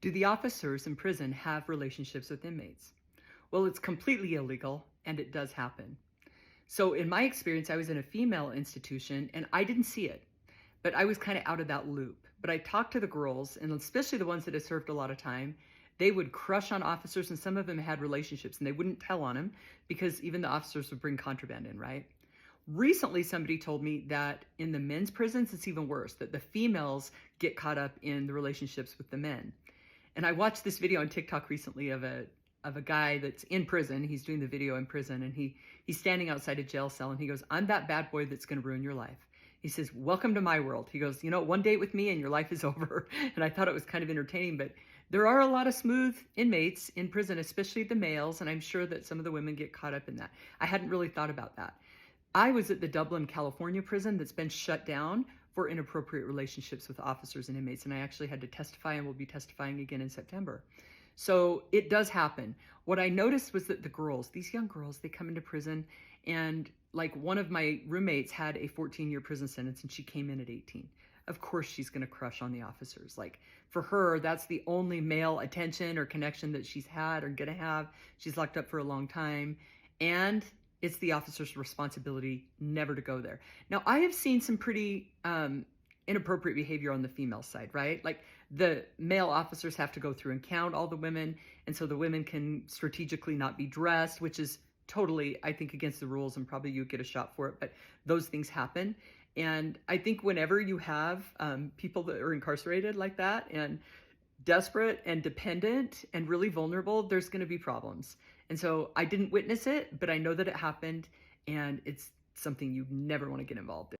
Do the officers in prison have relationships with inmates? Well, it's completely illegal and it does happen. So, in my experience, I was in a female institution and I didn't see it, but I was kind of out of that loop. But I talked to the girls, and especially the ones that had served a lot of time. They would crush on officers, and some of them had relationships, and they wouldn't tell on them because even the officers would bring contraband in, right? Recently, somebody told me that in the men's prisons, it's even worse, that the females get caught up in the relationships with the men. And I watched this video on TikTok recently of a guy that's in prison. He's doing the video in prison, and he's standing outside a jail cell, and he goes, "I'm that bad boy that's going to ruin your life." He says, "Welcome to my world." He goes, one date with me and your life is over." And I thought it was kind of entertaining, but there are a lot of smooth inmates in prison, especially the males, and I'm sure that some of the women get caught up in that. I hadn't really thought about that. I was at the Dublin, California prison that's been shut down for inappropriate relationships with officers and inmates, and I actually had to testify and will be testifying again in September. So it does happen. What I noticed was that the girls, these young girls, they come into prison, and like one of my roommates had a 14-year prison sentence and she came in at 18. Of course she's going to crush on the officers. Like, for her, that's the only male attention or connection that she's had or going to have. She's locked up for a long time, and it's the officer's responsibility never to go there. Now, I have seen some pretty inappropriate behavior on the female side, right? Like, the male officers have to go through and count all the women, and so the women can strategically not be dressed, which is totally, I think, against the rules, and probably you get a shot for it, but those things happen. And I think whenever you have people that are incarcerated like that and desperate and dependent and really vulnerable, there's going to be problems. And so I didn't witness it, but I know that it happened, and it's something you never want to get involved in.